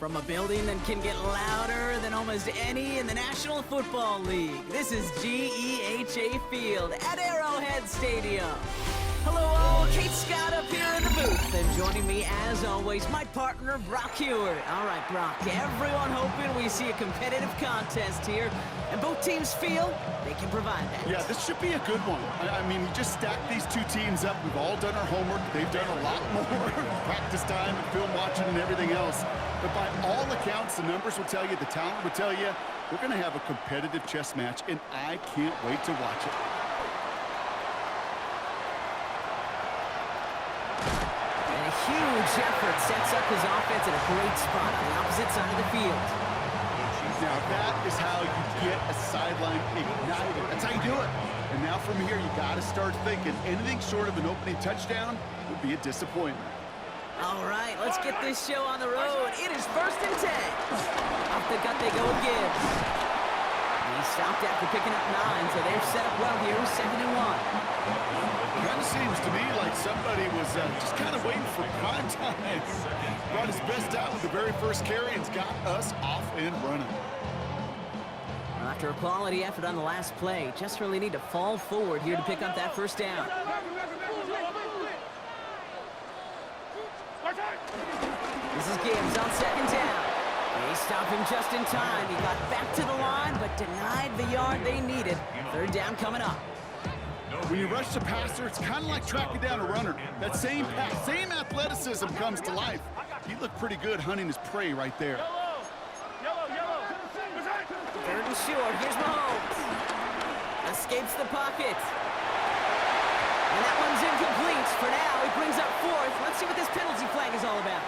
From a building that can get louder than almost any in the National Football League, this is GEHA Field at Arrowhead Stadium. Hello all, Kate Scott up here in the booth, and joining me as always, my partner Brock Hewitt. All right, Brock, everyone hoping we see a competitive contest here, and both teams feel they can provide that. Yeah, this should be a good one. I mean, you just stack these two teams up. We've all done our homework. They've done a lot more practice time and film watching and everything else. But by all accounts, the numbers will tell you, the talent will tell you, we're going to have a competitive chess match, and I can't wait to watch it. And a huge effort sets up his offense in a great spot on the opposite side of the field. Now, that is how you get a sideline ignited. That's how you do it. And now from here, you got to start thinking anything short of an opening touchdown would be a disappointment. All right, let's get this show on the road. It is 1st and 10. Off the gut they go with Gibbs. He stopped after picking up 9, so they're set up well here, 2nd and 1. It kind of seems to me like somebody was just kind of waiting for prime time. Brought his best out with the very first carry and got us off and running. Well, after a quality effort on the last play, just really need to fall forward here to pick up that 1st down. This is Gibbs on 2nd down. They stop him just in time. He got back to the line, but denied the yard they needed. 3rd down coming up. When you rush the passer, it's kind of like tracking down a runner. That same pass, same athleticism comes to life. He looked pretty good hunting his prey right there. 3rd and short. Here's Mahomes. Escapes the pocket. And that one's incomplete. For now, he brings up 4th. Let's see what this penalty flag is all about.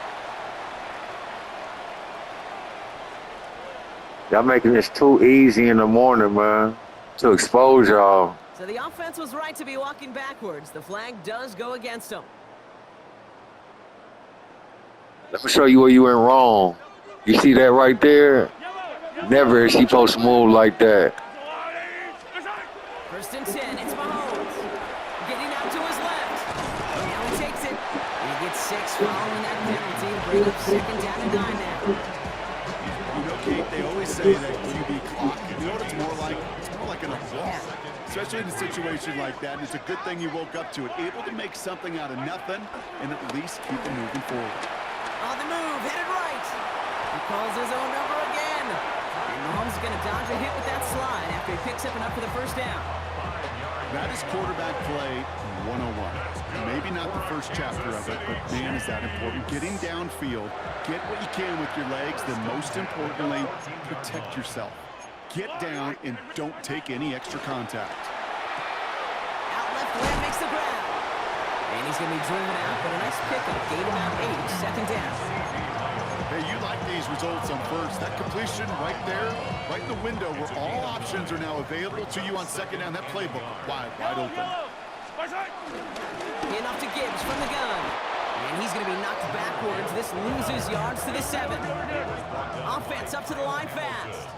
Y'all making this too easy in the morning, man, to expose y'all. So the offense was right to be walking backwards. The flag does go against them. Let me show you where you went wrong. You see that right there? Never is he supposed to move like that. 1st and 10, it's Mahomes. Getting out to his left. And now he takes it. And he gets 6 following that penalty. Bring up 2nd down and 9 now. You know, Kate, they always say that QB clock. You know what it's more like? It's more like an applause. Especially in a situation like that, and it's a good thing you woke up to it. Able to make something out of nothing and at least keep it moving forward. On the move, headed right. He calls his own number again. And Mahomes is going to dodge a hit with that slide after he picks up enough for the 1st down. That is quarterback play 101. Maybe not the first chapter of it, but man, is that important. Getting downfield, get what you can with your legs, then most importantly, protect yourself. Get down and don't take any extra contact. Out left, Lamb makes the grab. And he's going to be driven out, but a nice pickup. Gain him out 8, 2nd down. Hey, you like these results on 1st. That completion right there, right in the window where all options are now available to you on 2nd down. That playbook wide open. Enough to Gibbs from the gun. And he's going to be knocked backwards. This loses yards to the 7. Offense up to the line fast.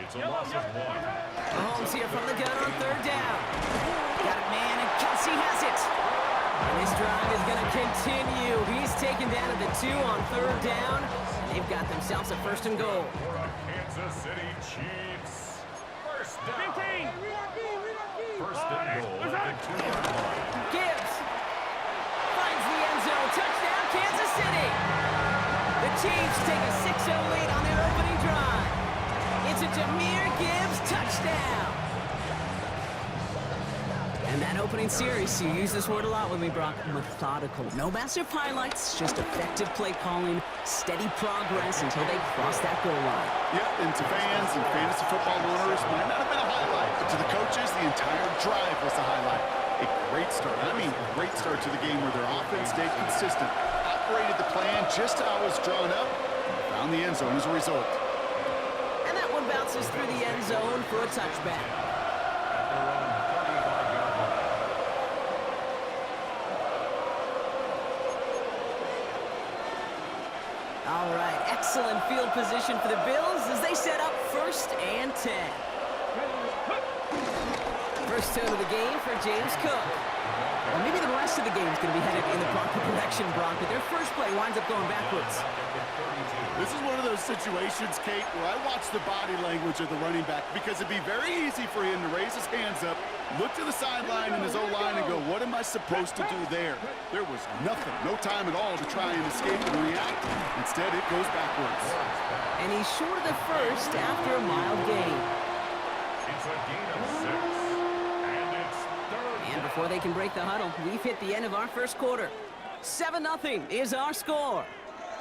It's a loss of 1. Mahomes here from the gun on 3rd down. Got it, man, and Kelsey has it. And this drive is going to continue. He's taken down at the 2 on 3rd down. They've got themselves a 1st and goal. For the Kansas City Chiefs. 1st down. 1st and goal at the 2-yard line. Gibbs finds the end zone. Touchdown, Kansas City. The Chiefs take a 6-0 lead on their opening drive. It's a Jahmyr Gibbs touchdown. And that opening series, you use this word a lot with me, Brock, methodical. No massive highlights, just effective play calling, steady progress until they cross that goal line. Yeah, and to fans and fantasy football owners, might not have been a highlight, but to the coaches, the entire drive was a highlight. A great start. I mean, a great start to the game where their offense stayed consistent, operated the plan just how it was drawn up, and found the end zone as a result. And that one bounces through the end zone for a touchback. All right, excellent field position for the Bills as they set up 1st and 10. First toe of the game for James Cook. Well, maybe the rest of the game is going to be headed in the proper direction, Brock, but their first play winds up going backwards. This is one of those situations, Kate, where I watch the body language of the running back because it'd be very easy for him to raise his hands up, look to the sideline in his O-line and go, what am I supposed to do there? There was nothing, no time at all to try and escape and react. Instead, it goes backwards. And he's short of the first after a mild gain. It's a gain of 6. And it's third. And before they can break the huddle, we've hit the end of our first quarter. 7-0 is our score.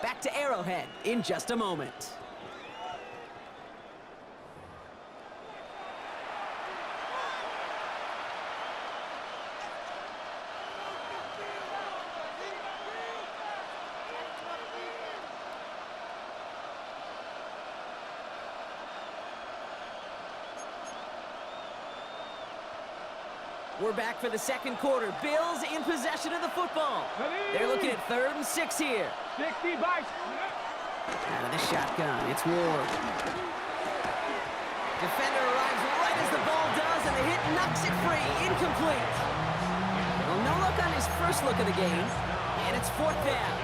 Back to Arrowhead in just a moment. We're back for the second quarter. Bills in possession of the football. They're looking at 3rd and 6 here. 60 bites. Out of the shotgun, it's Ward. Defender arrives right as the ball does, and the hit knocks it free. Incomplete. Well, no look on his first look of the game, and it's 4th down.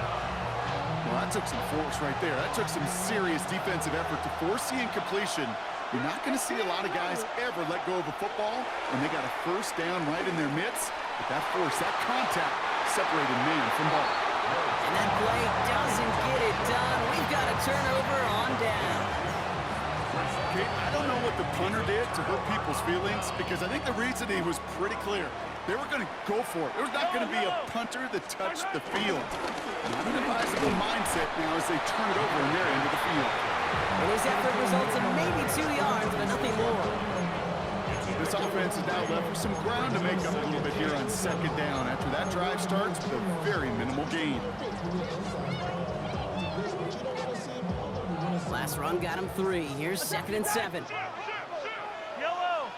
Well, that took some force right there. That took some serious defensive effort to force the incompletion. You're not going to see a lot of guys ever let go of a football when they got a first down right in their midst. But that force, that contact, separated man from ball. And that play doesn't get it done. We've got a turnover on down. Kate, I don't know what the punter did to hurt people's feelings because I think the reasoning was pretty clear. They were going to go for it. There was not going to be a punter that touched the field. Not an advisable mindset now as they turn it over in their end of the field. And his effort results in maybe 2 yards, but nothing more. This offense is now left with some ground to make up a little bit here on 2nd down after that drive starts with a very minimal gain. Last run got him 3. Here's 2nd and 7. Yellow.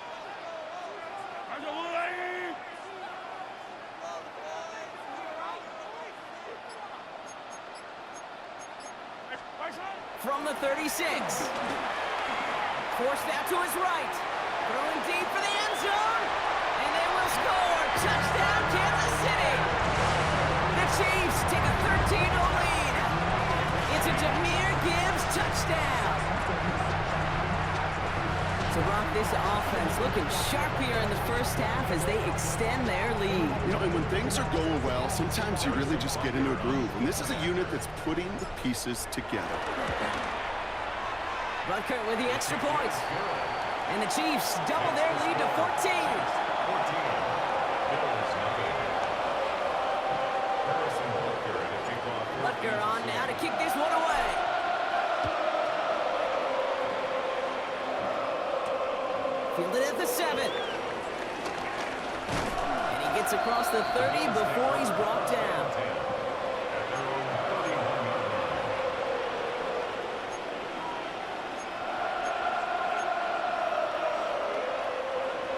From the 36. Forced out to his right. Throwing deep for the end zone. And they will score. Touchdown, Kansas City. The Chiefs take a 13-0 lead. It's a Jahmyr Gibbs touchdown. So, Brock, this offense looking sharp here in the first half as they extend their lead. You know, and when things are going well, sometimes you really just get into a groove. And this is a unit that's putting the pieces together. Rutgers with the extra point. And the Chiefs double their lead to 14. 14. Bills nothing. Harrison Butker and a kickoff. Rutgers on now to kick this one away. Fielded at the 7. And he gets across the 30 before he's brought down.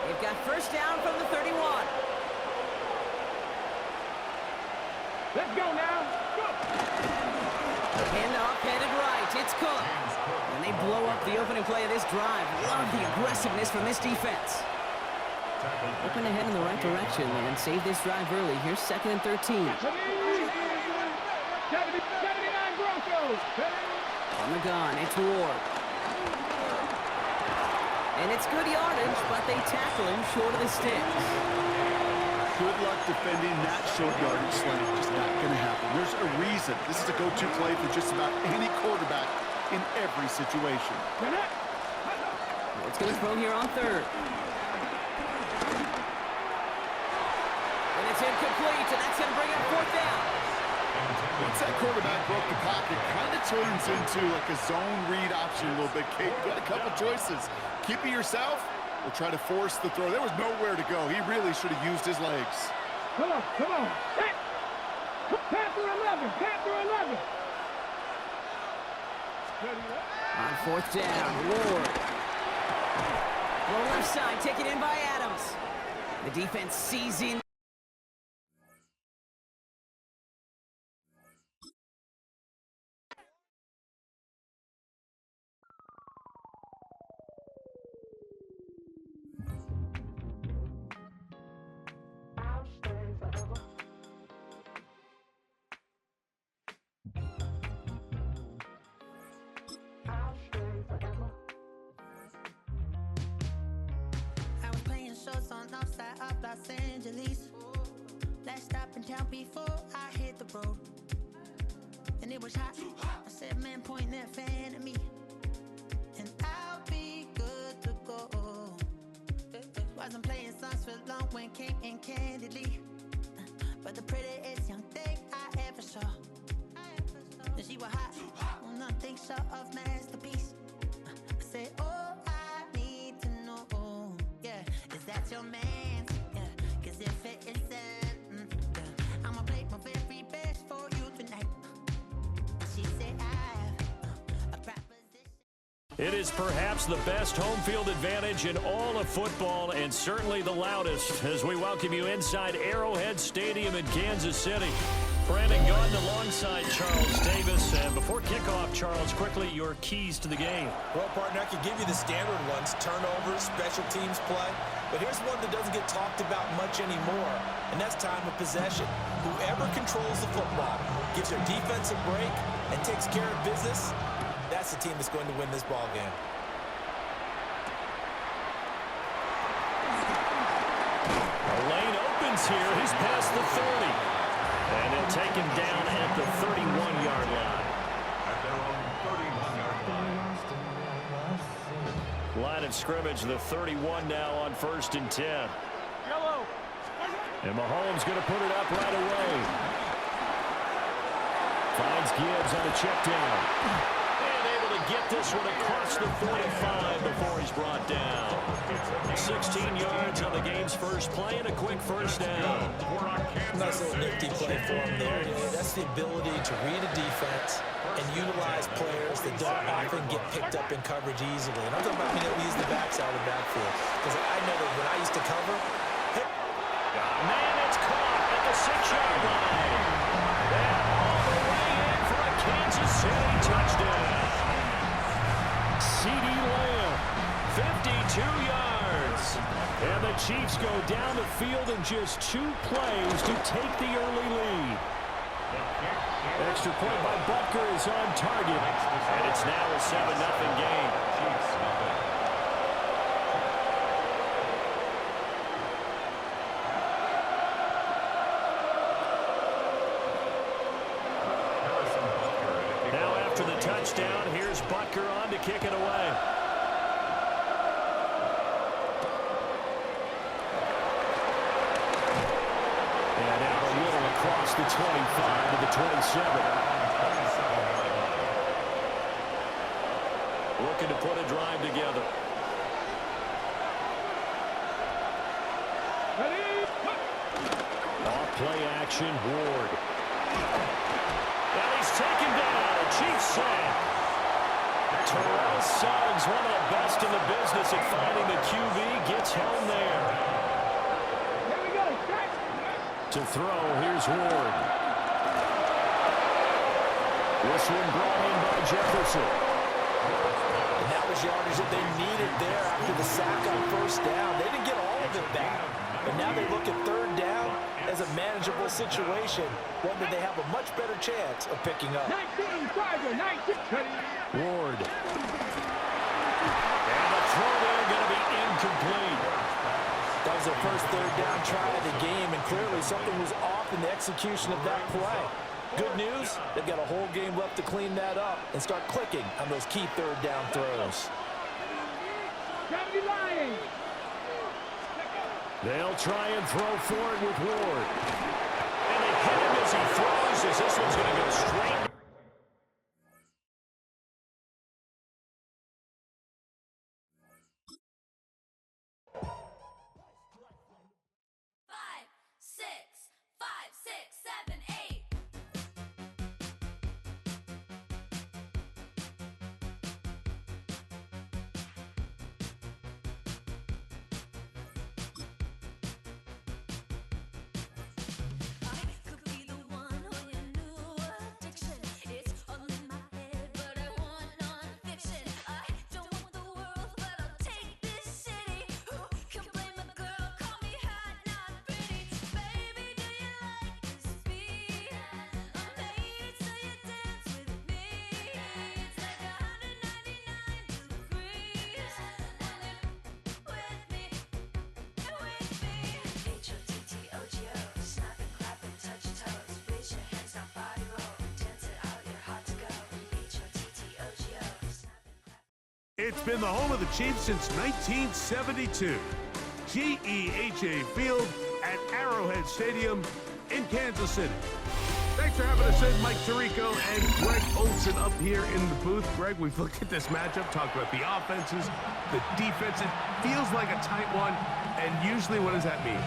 They've got first down from the 31. Let's go now. Go. Handoff headed right. It's Cook. And they blow up the opening play of this drive. Love the aggressiveness from this defense. Looking ahead in the right direction and save this drive early. Here's 2nd and 13. 79 Broncos. On the gun, it's Ward. And it's good yardage, but they tackle him short of the sticks. Good luck defending that short yardage slant. Just not going to happen. There's a reason. This is a go-to play for just about any quarterback in every situation. It's going to throw here on 3rd. And it's incomplete, and that's going to bring up 4th down. Once that quarterback broke the pocket, kind of turns into like a zone read option a little bit. Kate, you got a couple choices. Keep it yourself or try to force the throw. There was nowhere to go. He really should have used his legs. Come on, come on. Pass through 11. Pass through 11. On 4th down, Ward. Low left side, taken in by Adams. The defense seizing. Los Angeles. Last stop in town before I hit the road. And it was hot. I said, man, point that fan at me. And I'll be good to go. Wasn't playing songs for long when came in candidly. But the prettiest young thing I ever saw. And she was hot. Well, nothing short of masterpiece. I said, oh, I need to know. Yeah, is that your man? Yeah, cause if it isn't, yeah, I'ma play my very best for you tonight. She said, I have a proposition. It is perhaps the best home field advantage in all of football and certainly the loudest as we welcome you inside Arrowhead Stadium in Kansas City. Brandon Gordon alongside Charles Davis. And before kickoff, Charles, quickly your keys to the game. Well, partner, I could give you the standard ones, turnovers, special teams play. But here's one that doesn't get talked about much anymore, and that's time of possession. Whoever controls the football, gives their defense a break, and takes care of business, that's the team that's going to win this ball game. The lane opens here. He's past the 30. And they'll take him down at the 31-yard line. At their own 31-yard line. Line of scrimmage, the 31 now on 1st and 10. Yellow. And Mahomes going to put it up right away. Finds Gibbs on a check down. And able to get this one across the 45 before he's brought down. 16 yards on the game's first play and a quick first down. Nice little nifty play for him there. That's the ability to read a defense and utilize players that don't often get picked up in coverage easily. And I'm talking about being able to use the backs out of the backfield. Because I know that when I used to cover, Man, it's caught at the 6-yard line. And all the way in for a Kansas City touchdown. CeeDee Lamb, 52 yards. And the Chiefs go down the field in just 2 plays to take the early lead. Extra point by Butker is on target. And it's now a 7-0 game. Now after the touchdown, here's Butker on to kick it away. And out a little across the 25 to the 27. Looking to put a drive together. Off play action, Ward. And he's taken down. Chiefs sack. Terrell Suggs, one of the best in the business at finding the QB, gets home there. Here we go. Stretch. To throw, here's Ward. This one brought in by Jefferson. and that was yardage that they needed there after the sack on first down. They didn't get all of it back, but now they look at third down as a manageable situation, one that they have a much better chance of picking up. 19, Charger, 19. Ward. And the throw there going to be incomplete. That was their first third down try of the game, and clearly something was off in the execution of that play. Good news, they've got a whole game left to clean that up and start clicking on those key third down throws. They'll try and throw forward with Ward. And they hit him as he throws, as this one's going to go straight. It's been the home of the Chiefs since 1972. GEHA Field at Arrowhead Stadium in Kansas City. Thanks for having us in, Mike Tirico and Greg Olson up here in the booth. Greg, we've looked at this matchup, talked about the offenses, the defense. It feels like a tight one, and usually what does that mean?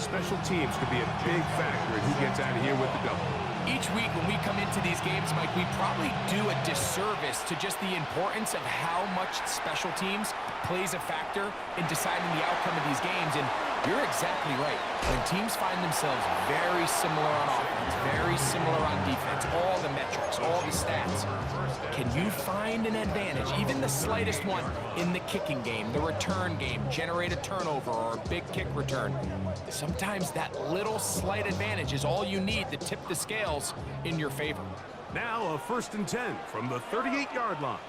Special teams could be a big factor in who gets out of here with the double. Each week when we come into these games, Mike, we probably do a disservice to just the importance of how much special teams plays a factor in deciding the outcome of these games. And you're exactly right. When teams find themselves very similar on offense, very similar on defense, all the metrics, all the stats, can you find an advantage, even the slightest one, in the kicking game, the return game, generate a turnover or a big kick return? Sometimes that little slight advantage is all you need to tip the scales in your favor. Now a 1st and 10 from the 38-yard line.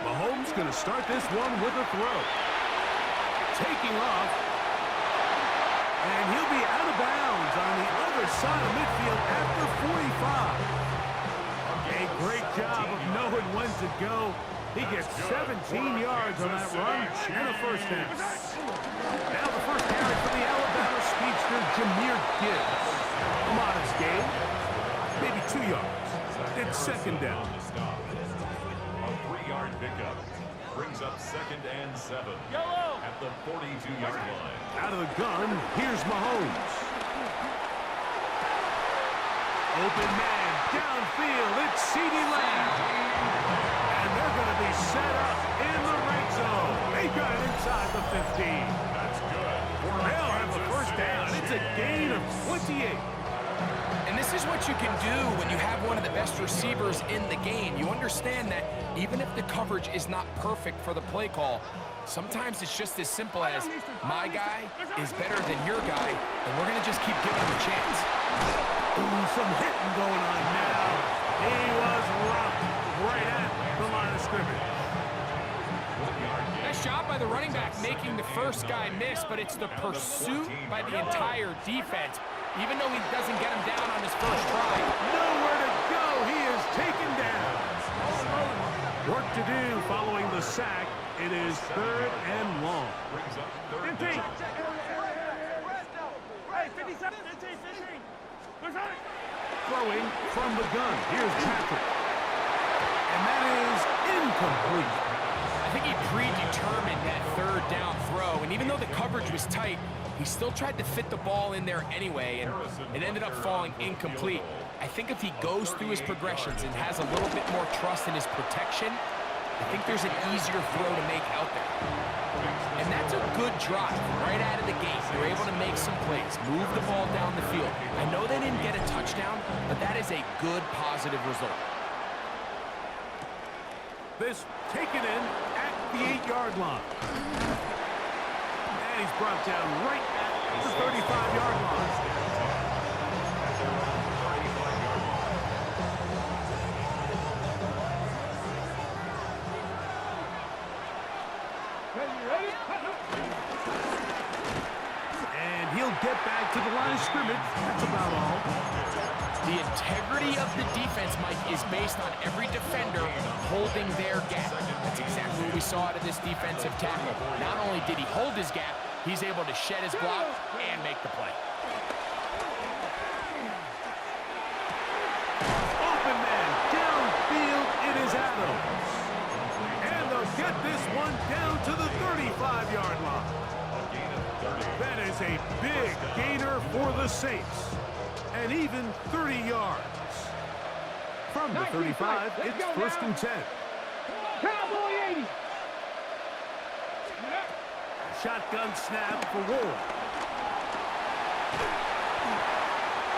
Mahomes going to start this one with a throw. Taking off. And he'll be out of bounds on the other side of midfield at the 45. A great job of knowing when to go. He gets 17 yards on that run and a first down. Now the first carry for the Alabama speedster, Jahmyr Gibbs. A modest gain, maybe 2 yards. It's 2nd down. A 3-yard pickup brings up 2nd and 7 at the 42-yard line. Out of the gun, here's Mahomes. Open man, downfield, it's CeeDee Lamb. And they're going to be set up in the red zone. They got it inside the 15. That's good. They'll have the first down. It's a gain of 28. And this is what you can do when you have one of the best receivers in the game. You understand that even if the coverage is not perfect for the play call, sometimes it's just as simple as my guy is better than your guy, and we're going to just keep giving him a chance. Ooh, some hitting going on now. He was rocked right at the line of scrimmage. Nice job by the running back making the first guy miss, but it's the pursuit by the entire defense. Even though he doesn't get him down on his first try. Nowhere to go. He is taken down. Work to do following the sack. It is 3rd and long. 15. Hey, 57. 15. Throwing from the gun. Here's Patrick. And that is incomplete. I think he predetermined that 3rd down throw, and even though the coverage was tight, he still tried to fit the ball in there anyway, and it ended up falling incomplete. I think if he goes through his progressions and has a little bit more trust in his protection, I think there's an easier throw to make out there. And that's a good drive right out of the gate. You're able to make some plays, move the ball down the field. I know they didn't get a touchdown, but that is a good, positive result. This taken in at the 8-yard line. And he's brought down right at the 35-yard line. And he'll get back to the line of scrimmage. That's about all. The integrity of the defense, Mike, is based on every defender holding their gap. That's exactly what we saw out of this defensive tackle. Not only did he hold his gap, he's able to shed his block and make the play. Open man, downfield, it is Adams. And they'll get this one down to the 35-yard line. That is a big gainer for the Saints. And even 30 yards. From the 35, it's 1st and 10. Cowboy 80. Shotgun snap for Ward.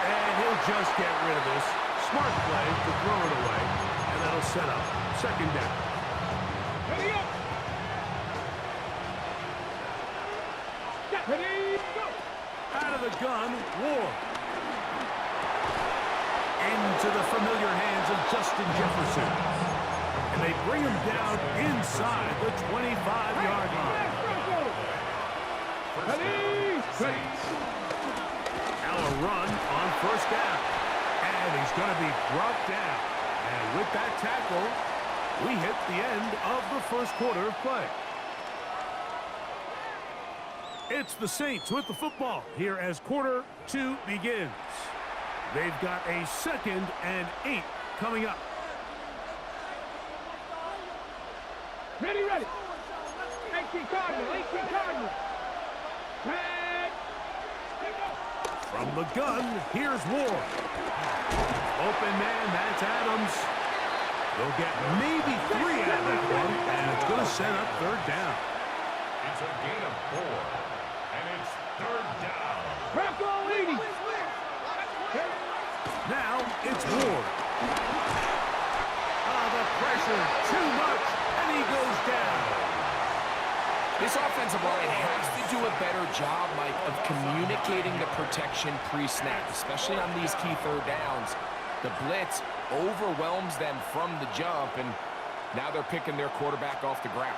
And he'll just get rid of this. Smart play to throw it away. And that'll set up 2nd down. Ready up. Ready, go. Out of the gun, Ward. Into the familiar hands of Justin Jefferson. And they bring him down inside the 25-yard line. Now a run on 1st down. And he's going to be brought down. And with that tackle, We hit the end of the first quarter of play. It's the Saints with the football here as quarter 2 begins. They've got a 2nd and 8 coming up. Ready. 18 Cardinals. Red. From the gun, here's Ward. Open man, that's Adams. They'll get maybe 3 out of that one, and it's going to set up 3rd down. It's a gain of 4, and it's 3rd down. Bronco leading. Now it's Ward. The pressure, too much, and he goes down. This offensive line has to do a better job, Mike, of communicating the protection pre-snap, especially on these key 3rd downs. The blitz overwhelms them from the jump, and now they're picking their quarterback off the ground.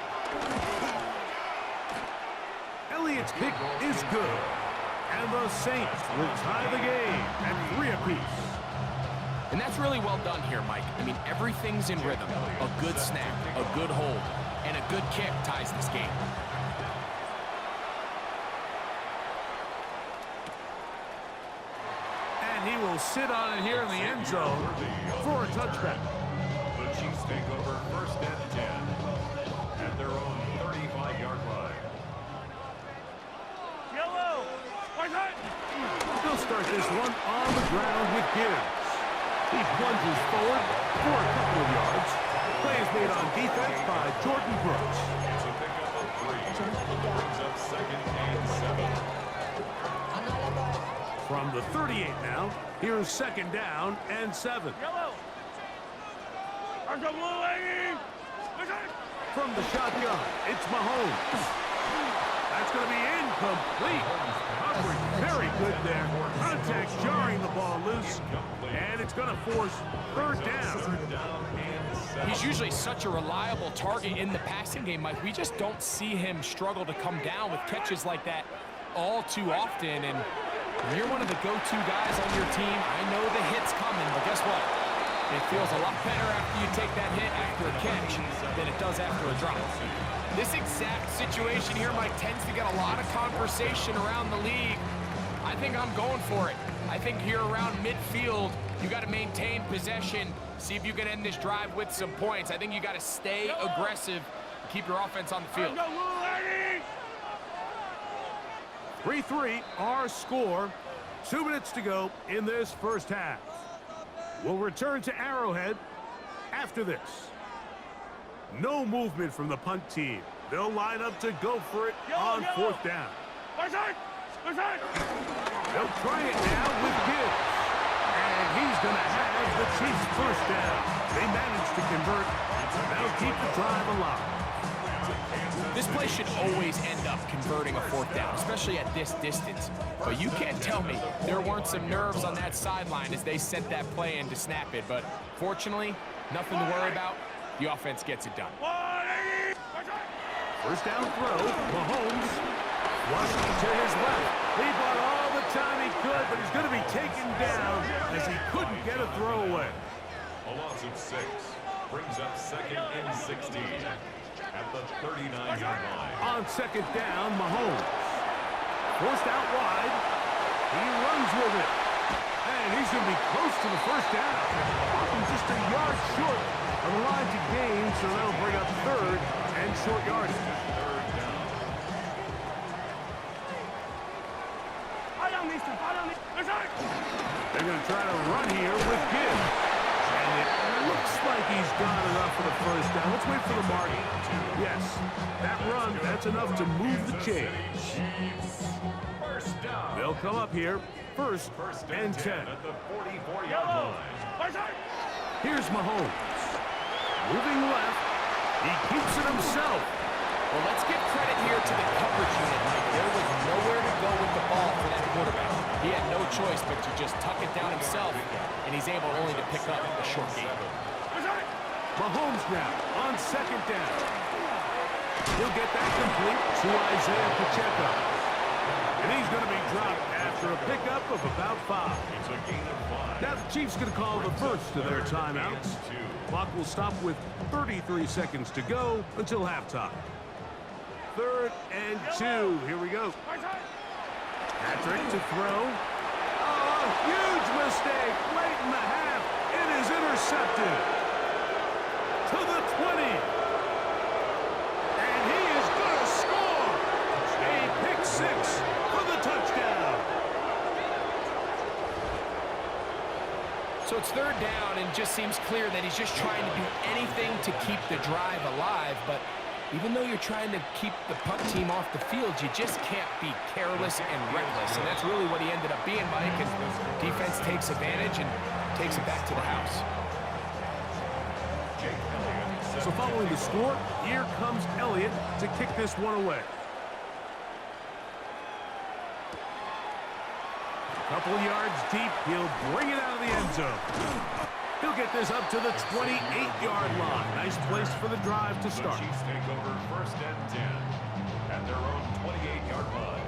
Elliott's kick is good, and the Saints will tie the game at 3 apiece. And that's really well done here, Mike. I mean, everything's in rhythm. A good snap, a good hold, and a good kick ties this game. And he will sit on it here in the end zone for a touchback. The Chiefs take over 1st and 10 at their own 35-yard line. They'll start this one on the ground with Gibbs. He plunges forward for a couple of yards. Play is made on defense by Jordan Brooks. It's a pickup of 3. Brings up 2nd and 7. From the 38 now, here's 2nd down and 7. From the shotgun, it's Mahomes. That's going to be incomplete. Coverage very good there. Contact jarring the ball loose. And it's going to force 3rd down. He's usually such a reliable target in the passing game, Mike. We just don't see him struggle to come down with catches like that all too often. And when you're one of the go-to guys on your team, I know the hit's coming, but guess what? It feels a lot better after you take that hit after a catch than it does after a drop. This exact situation here, Mike, tends to get a lot of conversation around the league. I think I'm going for it. I think here around midfield, you got to maintain possession, see if you can end this drive with some points. I think you got to stay aggressive, keep your offense on the field. 3-3, our score. 2 minutes to go in this first half. We'll return to Arrowhead after this. No movement from the punt team. They'll line up to go for it on 4th down. They'll try it now with Gibbs. And he's going to have the Chiefs' 1st down. They managed to convert. They'll keep the drive alive. This play should always end up converting a 4th down, especially at this distance. But you can't tell me there weren't some nerves on that sideline as they sent that play in to snap it. But fortunately, nothing to worry about. The offense gets it done. 1st down throw, Mahomes flushed to his left. He bought all the time he could, but he's going to be taken down as he couldn't get a throw away. A loss of 6 brings up 2nd and 16 at the 39-yard line. On 2nd down, Mahomes forced out wide. He runs with it. And he's going to be close to the 1st down. Often just a yard short of the line to gain, so that'll bring up 3rd and short yardage. 3rd down. They're going to try to run here with Gibbs. And it looks like he's got enough for the 1st down. Let's wait for the mark. Yes, that run, that's enough to move the chains. 1st down. They'll come up here, 1st and 10. At the 44-yard line. Here's Mahomes. Moving left. He keeps it himself. Well, let's give credit here to the coverage unit, Mike. There was nowhere to go with the ball for that quarterback. He had no choice but to just tuck it down himself, and he's able only to pick up a short gain. Mahomes now on 2nd down. He'll get that complete to Isaiah Pacheco. And he's going to be dropped after after a pickup of about 5. It's a gain of 5. Now the Chiefs going to call the first of their timeouts. Clock will stop with 33 seconds to go until halftime. 3rd and 2. Here we go. Patrick to throw. Oh, huge mistake late in the half. It is intercepted. To the 20. And he is going to score. A pick 6 for the touchdown. So it's 3rd down, and just seems clear that he's just trying to do anything to keep the drive alive. But even though you're trying to keep the punt team off the field, you just can't be careless and reckless. And that's really what he ended up being, Mike, and defense takes advantage and takes it back to the house. So following the score, here comes Elliott to kick this one away. Couple yards deep, he'll bring it out of the end zone. He'll get this up to the 28-yard line. Nice place for the drive to start. The Chiefs take over 1st and 10 at their own 28-yard line.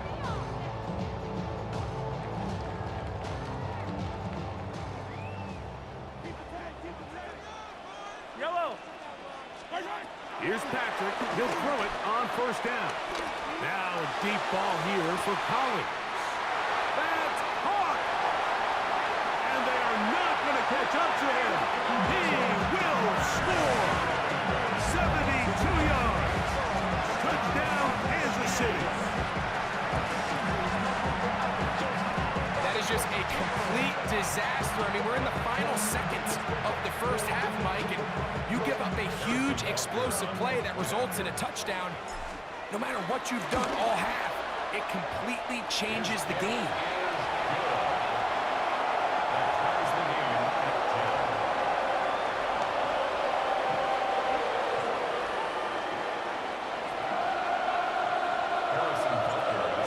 Yellow. Here's Patrick. He'll throw it on 1st down. Now a deep ball here for Collins. That's caught. And they are not going to catch up to him. He will score. 72 yards. Touchdown, Kansas City. That is just a complete disaster. I mean, we're in the final seconds of the 1st half, Mike, and you give up a huge explosive play that results in a touchdown. No matter what you've done all half, it completely changes the game.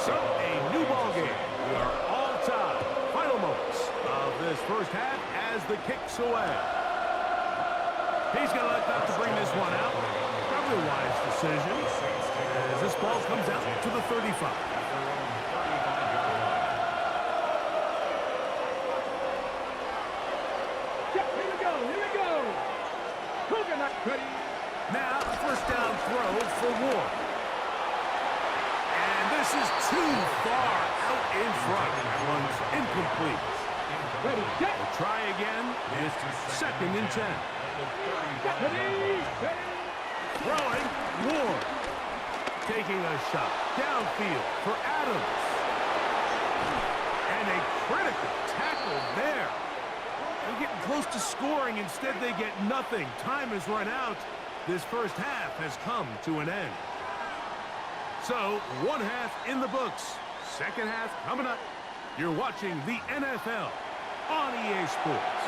So, a new ball game. We are all tied. Final moments of this 1st half as the kick's away. He's going to let that to bring this one out. Probably a wise decision as this ball comes out to the 35. Here we go. Coconut cutting. Now, a 1st down throw for Ward. And this is too far out in front. That one's incomplete. Ready, set. We'll try again. It's 2nd and 10. Ready, set. Throwing, Ward. Taking a shot downfield for Adams. And a critical tackle there. They're getting close to scoring. Instead, they get nothing. Time has run out. This 1st half has come to an end. So, 1 half in the books. 2nd half coming up. You're watching the NFL on EA Sports.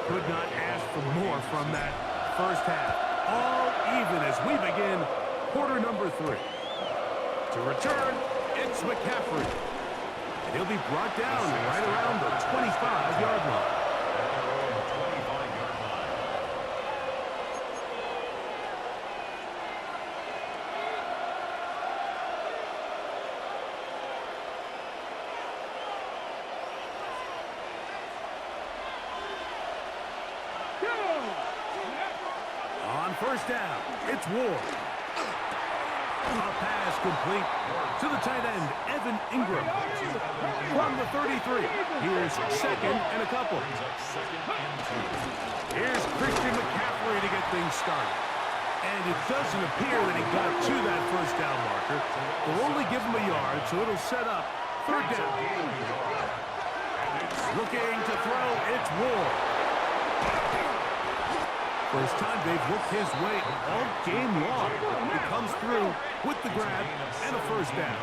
Could not ask for more from that 1st half. All even as we begin quarter number 3. To return, it's McCaffrey. And he'll be brought down right around the 25-yard line. On 1st down, it's Ward. A pass complete to the tight end, Evan Ingram. From the 33, here's 2nd and a couple. Here's Christian McCaffrey to get things started. And it doesn't appear that he got to that 1st down marker. They'll only give him a yard, so it'll set up 3rd down. Looking to throw, it's Ward. First time they've worked his way all game long. He comes through with the grab and a 1st down.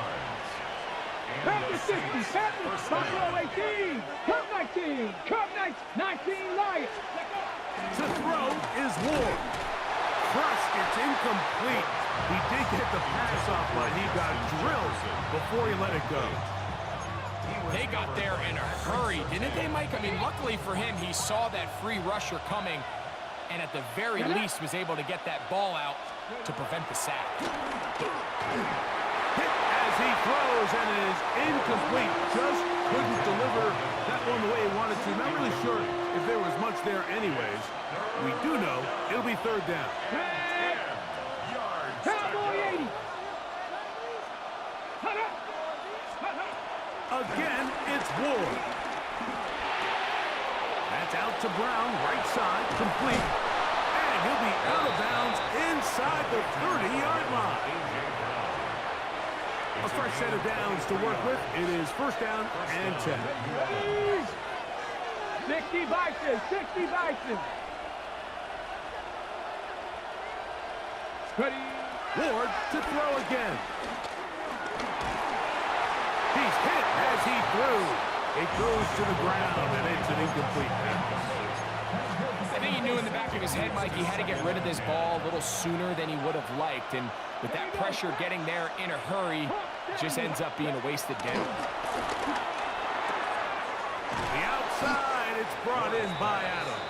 Packers 60, Packers, Buffalo 18, Cub 19, Cub 19 Lions. To throw is Ward. Crushed, it's incomplete. He did get the pass off, but he got drilled before he let it go. They got there in a hurry, didn't they, Mike? I mean, luckily for him, he saw that free rusher coming and at the very least was able to get that ball out to prevent the sack. Hit as he throws, and it is incomplete. Just couldn't deliver that one the way he wanted to. Not really sure if there was much there anyways. We do know it'll be third down. Cowboy 80. Again, it's Ward. That's out to Brown, right side, complete. And he'll be out of bounds inside the 30-yard line. A fresh set of downs to work with. It is first down and 10. 60 Bison, 60 Bison. Ready. Ward to throw again. He's hit as he threw. It goes to the ground, and it's an incomplete pass. I think he knew in the back of his head, Mike, he had to get rid of this ball a little sooner than he would have liked. And with that pressure getting there in a hurry, it just ends up being a wasted down. The outside, it's brought in by Adams.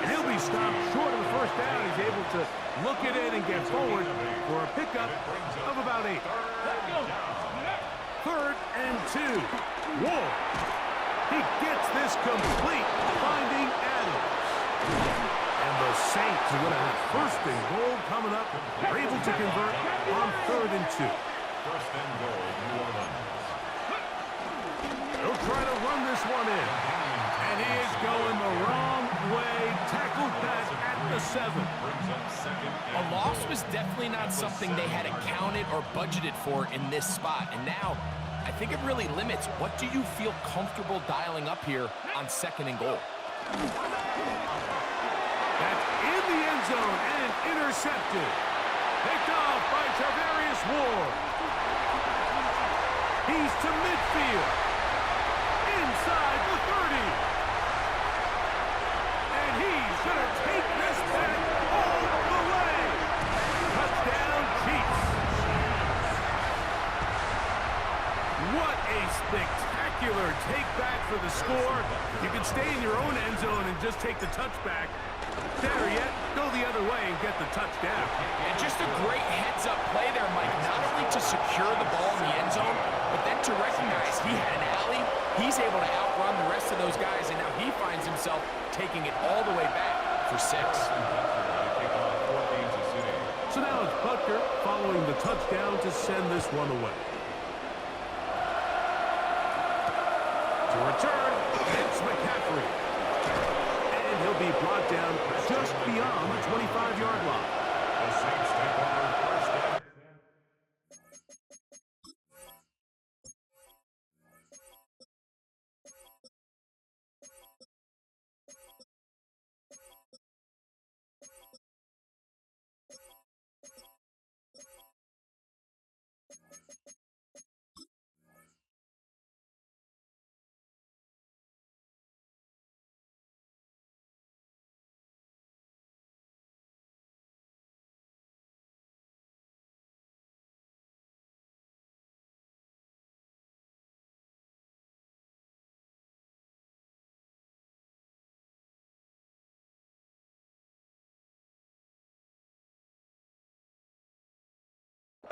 He'll be stopped short of the first down. He's able to look it in and get forward for a pickup of about 8. Third and 2. Ward. He gets this complete, finding Adams. And the Saints are going to have first and goal coming up. They're able to convert on third and 2. First and goal, New Orleans. They'll try to run this one in. And he is going the wrong way. Tackled back at the 7. A loss was definitely not something they had accounted or budgeted for in this spot. And now, I think it really limits what do you feel comfortable dialing up here on second and goal. That's in the end zone and intercepted. Picked off by Tarvarius Ward. He's to midfield. Inside the 30. And he's going to take this back all the way. Touchdown, Chiefs. What a spectacular take back for the score. You can stay in your own end zone and just take the touchback. Better yet, go the other way and get the touchdown. And just a great heads-up play there, Mike. Not only to secure the ball in the end zone, but then to recognize he had an alley. He's able to outrun the rest of those guys, and now he finds himself taking it all the way back for 6. So now it's Butker following the touchdown to send this one away. To return, it's McCaffrey. And he'll be brought down just beyond the 25-yard line. The Saints take over first down.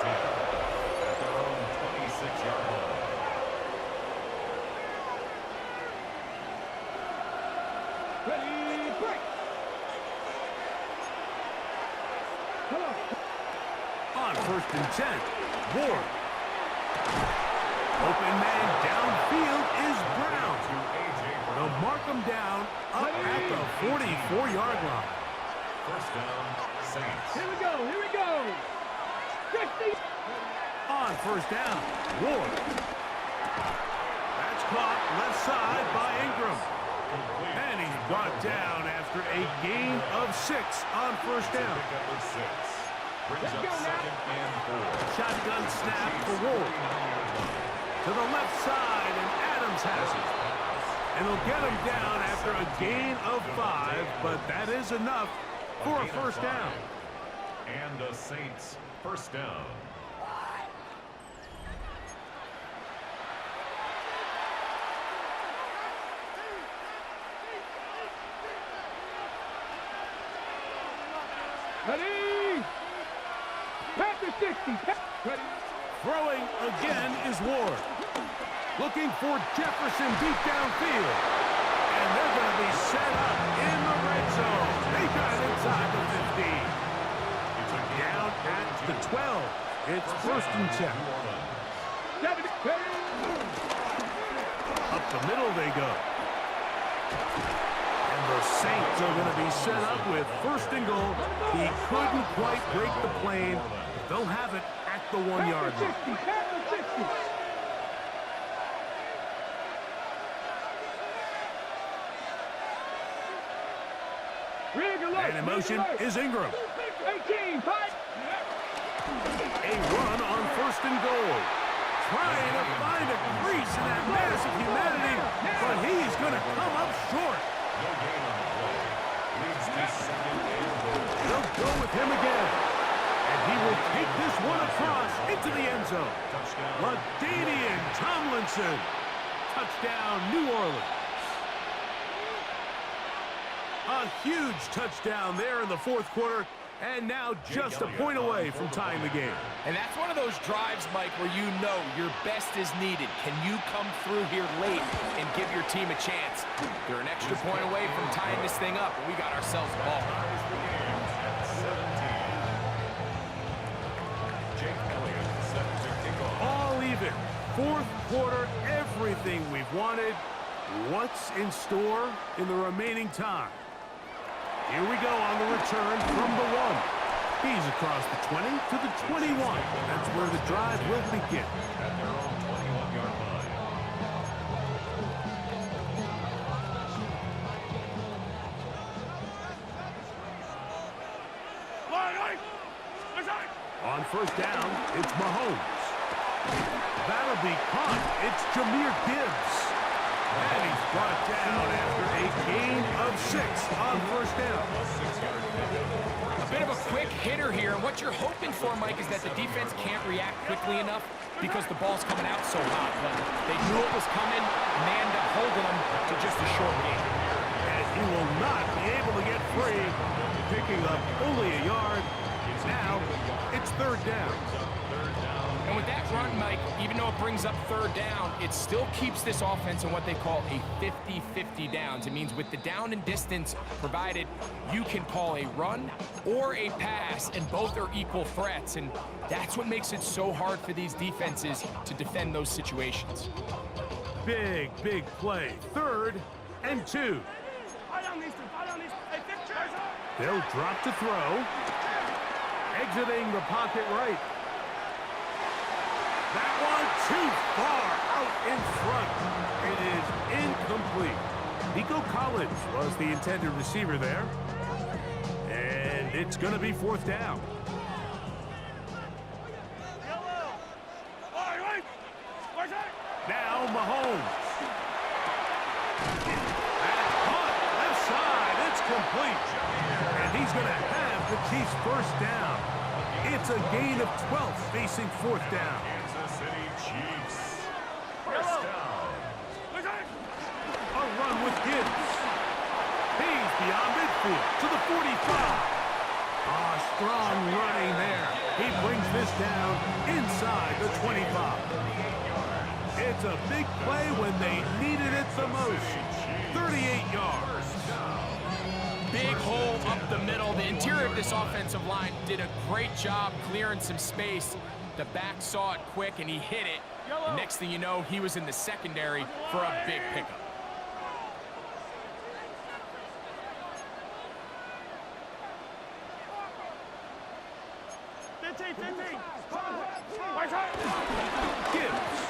At their own 26-yard line. Ready, break. Come on. On first and 10, Ward. Open man downfield is Brown. They'll mark him down up at the 44-yard line. First down, Saints. Here we go, here we go. 60. On first down, Ward. That's caught left side by Ingram. And he's brought down after a gain of 6 on first down. Pickup of 6. Brings up second and 4. Shotgun snap for Ward. To the left side, and Adams has it. And he'll get him down after a gain of 5, but that is enough for a first down. And the Saints first down. Ready? Panther 60. Ready? Throwing again is Ward. Looking for Jefferson deep downfield. And they're going to be set up in the red zone. They got it inside the 15. Down at the 12. It's first and 10. Up the middle they go. And the Saints are going to be set up with first and goal. He couldn't quite break the plane. They'll have it at the 1-yard line. And in motion is Ingram. 18, fight. A run on first and goal. Trying to find a crease in that mass of humanity, but he's going to come up short. They'll go with him again. And he will take this one across into the end zone. LaDainian Tomlinson. Touchdown, New Orleans. A huge touchdown there in the fourth quarter, and now just a point away from tying the game. And that's one of those drives, Mike, where you know your best is needed. Can you come through here late and give your team a chance? They're an extra point away from tying this thing up, and we got ourselves a ball. All even. Fourth quarter, everything we've wanted. What's in store in the remaining time? Here we go on the return from the 1. He's across the 20 to the 21. That's where the drive will begin. At their own 21-yard line. On first down, it's Mahomes. That'll be caught. It's Jahmyr Gibbs. And he's brought down after a gain of 6 on first down. A bit of a quick hitter here, and what you're hoping for, Mike, is that the defense can't react quickly enough because the ball's coming out so hot. But they knew it was coming, and they end up holding them to just a short gain. And he will not be able to get free, picking up only a yard. Now, it's third down. And with that run, Mike, even though it brings up third down, it still keeps this offense in what they call a 50-50 downs. It means with the down and distance provided, you can call a run or a pass, and both are equal threats. And that's what makes it so hard for these defenses to defend those situations. Big play. Third and 2. They'll drop to throw. Exiting the pocket right. That one too far out in front. It is incomplete. Nico Collins was the intended receiver there. And it's going to be fourth down. Now Mahomes. That's caught. Left side. It's complete. And he's going to have the Chiefs first down. It's a gain of 12 facing fourth down. Kansas City Chiefs. First down. A run with Gibbs. He's beyond midfield to the 45. Strong running there. He brings this down inside the 25. It's a big play when they needed it the most. 38 yards. Big hole up the middle. The interior of this offensive line did a great job clearing some space. The back saw it quick, and he hit it. The next thing you know, he was in the secondary for a big pickup. Gibbs.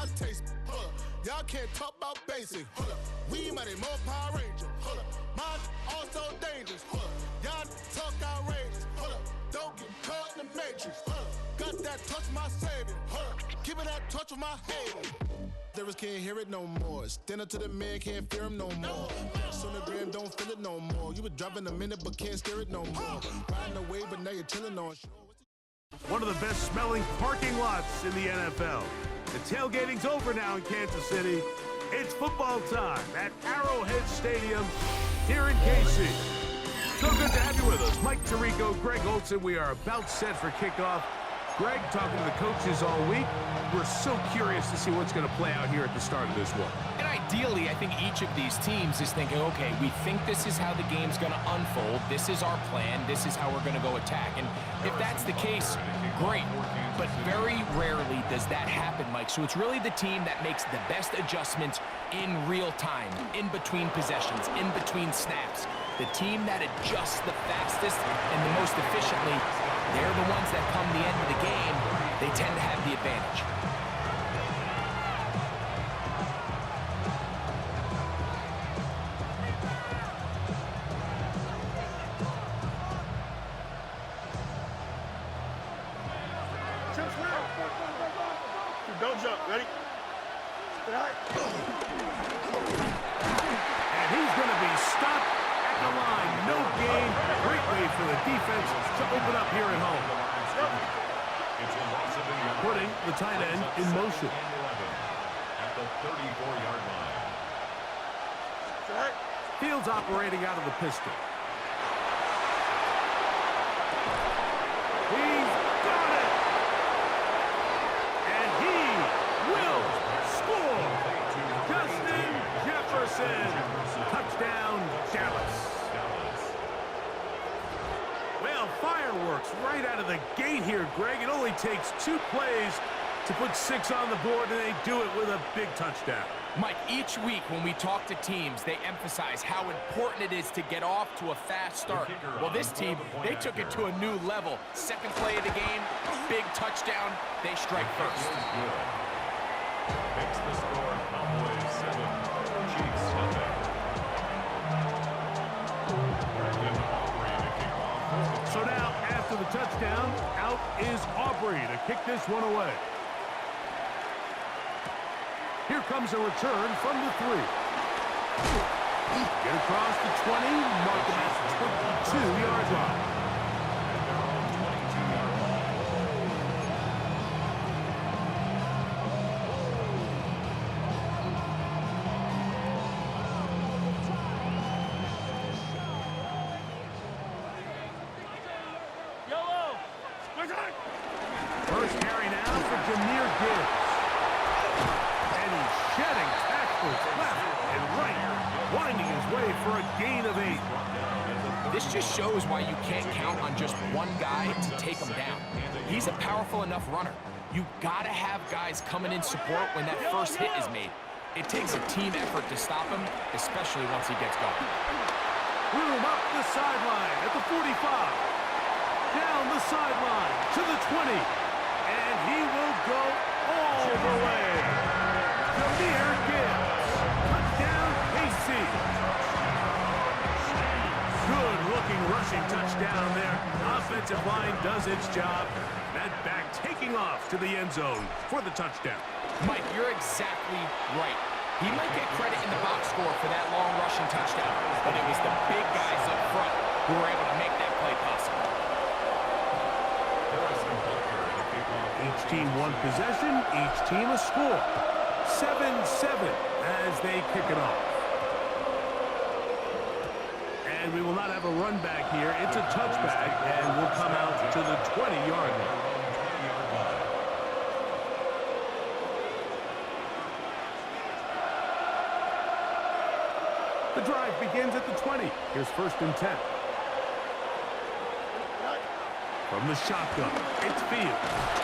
I taste. Hold up. Y'all can't talk about basic. Hold up. We mighty more Power Ranger. Hold up. Mine also dangerous. Hold up. Y'all talk outrageous. Hold up. Don't get caught in the matrix. Hold up. Got that touch my savior. Hold up. Give it that touch with my hater. Devils can't hear it no more. Stand up to the man, can't fear him no more. Sonogram don't feel it no more. You were driving a minute but can't steer it no more. Riding away but now you're chilling on shore. One of the best smelling parking lots in the NFL. The tailgating's over now in Kansas City. It's football time at Arrowhead Stadium here in KC. So good to have you with us. Mike Tirico, Greg Olson. We are about set for kickoff. Greg, talking to the coaches all week. We're so curious to see what's going to play out here at the start of this one. And ideally, I think each of these teams is thinking, okay, we think this is how the game's going to unfold. This is our plan. This is how we're going to go attack. And if that's the case, great. But very rarely does that happen, Mike. So it's really the team that makes the best adjustments in real time, in between possessions, in between snaps. The team that adjusts the fastest and the most efficiently, they're the ones that come the end of the game, they tend to have the advantage. Don't jump. Ready? And he's going to be stopped at the line. No gain. Great way for the defense to open up here at home. Putting the tight end in motion. At the 34-yard line. Fields operating out of the pistol. He's got it! And he will score! Justin Jefferson! Touchdown, Dallas. Well, fireworks right out of the gate here, Greg. It only takes 2 plays to put 6 on the board, and they do it with a big touchdown. Mike, each week when we talk to teams, they emphasize how important it is to get off to a fast start. Well, this team, they took it to a new level. Second play of the game, big touchdown, they strike first. Makes the score Cowboys 7, Chiefs nothing. So now, after the touchdown, out is Aubrey to kick this one away. Here comes a return from the 3. Get across the 20, mark him at the 22-yard line. First carry now for Jahmyr Gibbs. And he's shedding tackles left and right, winding his way for a gain of 8. This just shows why you can't count on just one guy to take him down. He's a powerful enough runner. You gotta have guys coming in support when that first hit is made. It takes a team effort to stop him, especially once he gets going. Room up the sideline at the 45. Down the sideline to the 20. And he will go all the way. Jahmyr Gibbs. Touchdown, KC. Good-looking rushing touchdown there. Offensive line does its job. That back taking off to the end zone for the touchdown. Mike, you're exactly right. He might get credit in the box score for that long rushing touchdown, but it was the big guys up front who were able to make that play possible. Each team one possession, each team a score. 7-7 as they kick it off. And we will not have a run back here. It's a touchback, and we'll come out to the 20-yard line. The drive begins at the 20. Here's 1st and 10. From the shotgun, it's Fields.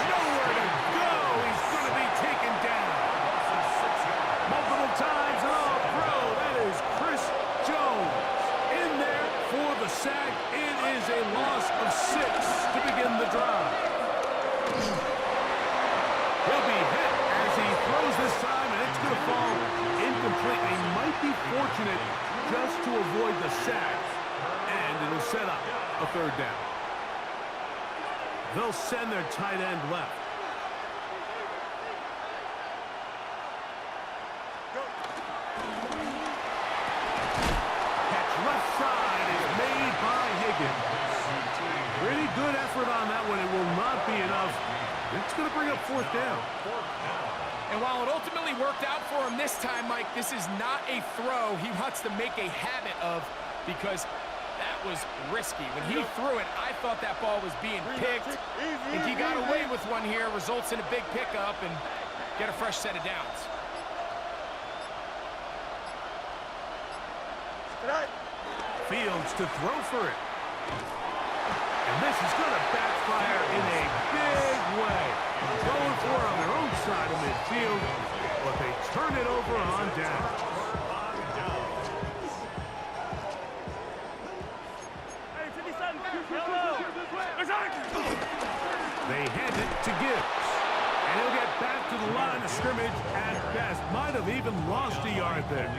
Nowhere to go. He's going to be taken down. Multiple times, and all-pro. That is Chris Jones. In there for the sack. It is a loss of 6 to begin the drive. He'll be hit the sack, and it'll set up a third down. They'll send their tight end left. Catch left side is made by Higgins. Pretty good effort on that one. It will not be enough. It's going to bring up fourth down. And while it ultimately worked out for him this time, Mike, this is not a throw he wants to make a habit of, because that was risky. When he threw it, I thought that ball was being picked. And he got away with one here, results in a big pickup and get a fresh set of downs. Fields to throw for it. And this is going to backfire in a big way. Going for it on their own side of midfield, but they turn it over on down. They hand it to Gibbs. And he'll get back to the line of scrimmage at best. Might have even lost a yard there.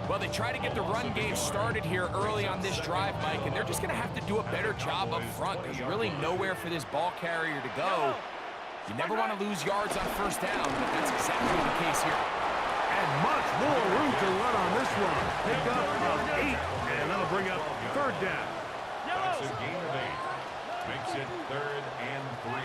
Well, they try to get the run game started here early on this drive, Mike, and they're just going to have to do a better job up front. There's really nowhere for this ball carrier to go. You never want to lose yards on first down, but that's exactly the case here. And much more room to run on this one. Pick up of 8, and that'll bring up third down. That's a gain of 8. Makes it 3rd and 3.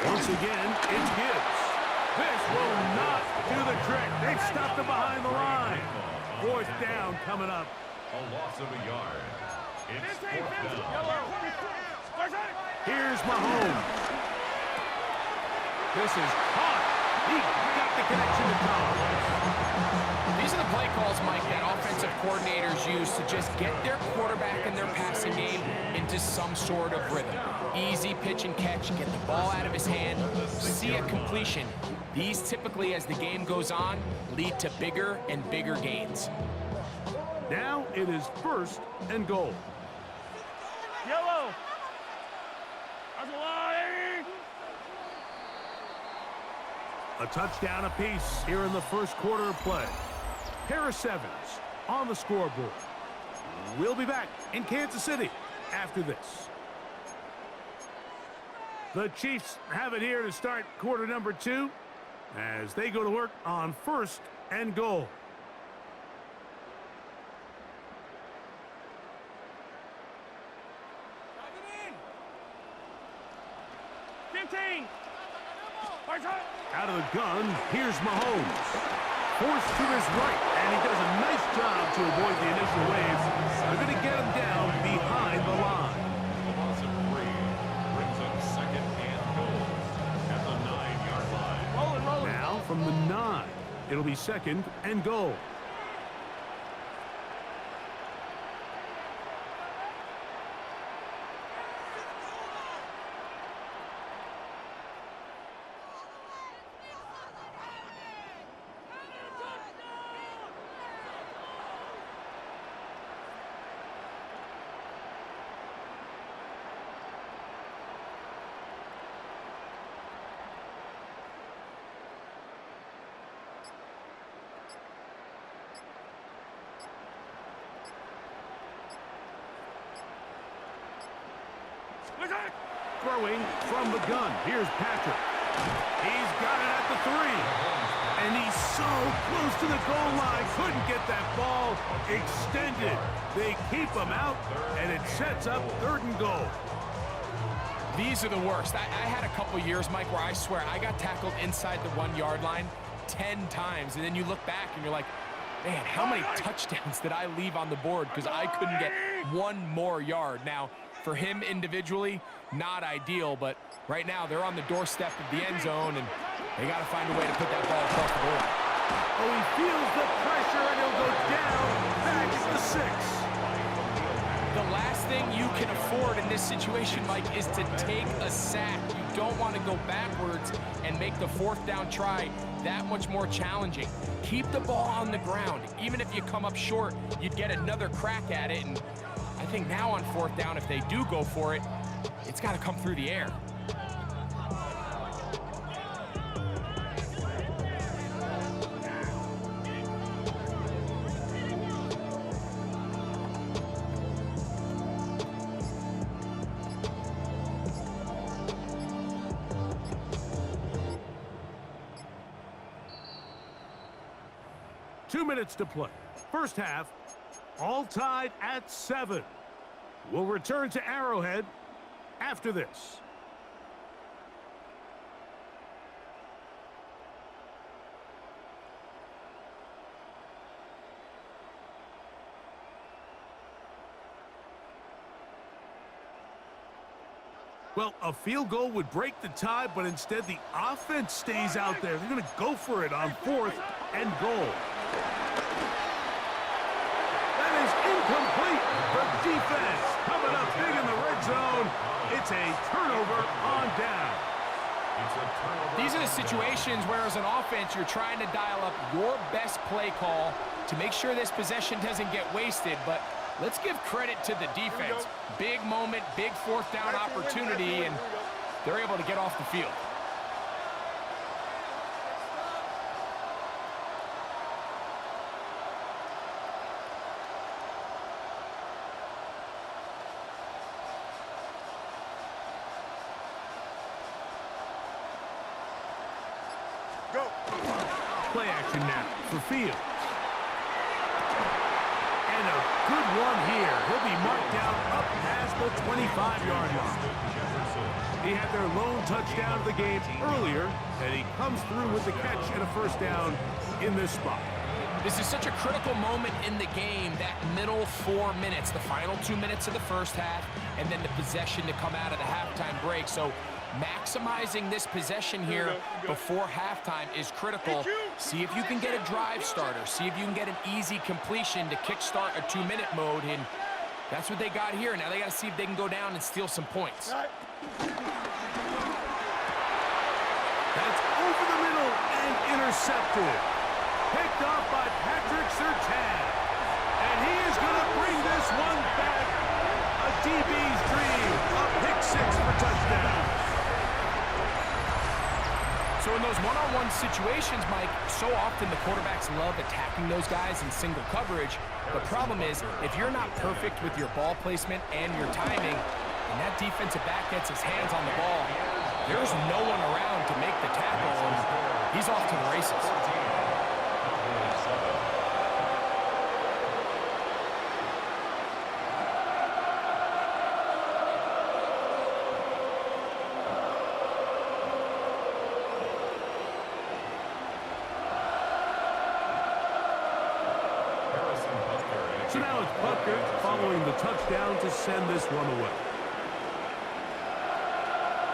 Once again, it's Gibbs. This will not do the trick. They've stopped him behind the line. Fourth down coming up. A loss of a yard. It's 4th down. Here's Mahomes. This is caught. He got the connection to Collins. These are the play calls, Mike, that offensive coordinators use to just get their quarterback and their passing game into some sort of rhythm. Easy pitch and catch, get the ball out of his hand, see a completion. These typically, as the game goes on, lead to bigger and bigger gains. Now it is 1st and goal. Yellow. A touchdown apiece here in the first quarter of play. Harris Evans on the scoreboard. We'll be back in Kansas City after this. The Chiefs have it here to start quarter number 2 as they go to work on 1st and goal. Out of the gun, here's Mahomes. Forced to his right, and he does a nice job to avoid the initial waves. They're going to get him down behind the line. A loss of 3 brings up 2nd and goal at the 9-yard line. Now from the 9, it'll be 2nd and goal. Throwing from the gun. Here's Patrick. He's got it at the 3. And he's so close to the goal line. Couldn't get that ball extended. They keep him out, and it sets up 3rd and goal. These are the worst. I had a couple years, Mike, where I swear I got tackled inside the 1-yard line 10 times. And then you look back and you're like, man, how many touchdowns did I leave on the board because I couldn't get one more yard? Now, for him individually, not ideal, but right now they're on the doorstep of the end zone, and they got to find a way to put that ball across the board. Oh, he feels the pressure, and he'll go down back at the 6. The last thing you can afford in this situation, Mike, is to take a sack. You don't want to go backwards and make the fourth down try that much more challenging. Keep the ball on the ground. Even if you come up short, you'd get another crack at it. And I think now on fourth down, if they do go for it, it's got to come through the air. Two minutes to play. First half, all tied at 7. We'll return to Arrowhead after this. Well, a field goal would break the tie, but instead the offense stays out there. They're going to go for it on 4th and goal. That is incomplete. The defense coming up big in the red zone. It's a turnover on down. These are the situations where as an offense you're trying to dial up your best play call to make sure this possession doesn't get wasted, but let's give credit to the defense. Big moment, big fourth down opportunity, and they're able to get off the field. Go. Play action now for Fields. And a good one here. He'll be marked down up past the 25-yard line. He had their lone touchdown of the game earlier, and he comes through with the catch and a first down in this spot. This is such a critical moment in the game, that middle 4 minutes, the final 2 minutes of the first half, and then the possession to come out of the halftime break. So maximizing this possession here before halftime is critical. See if you can get a drive starter. See if you can get an easy completion to kickstart a 2-minute mode, and that's what they got here. Now they got to see if they can go down and steal some points. That's over the middle and intercepted. Picked off by Patrick Surtain. And he is going to bring this one back. A DB's dream. A pick 6 for touchdown. So in those one-on-one situations, Mike, so often the quarterbacks love attacking those guys in single coverage. The problem is, if you're not perfect with your ball placement and your timing, and that defensive back gets his hands on the ball, there's no one around to make the tackle, and he's off to the races. So now it's Butker following the touchdown to send this one away.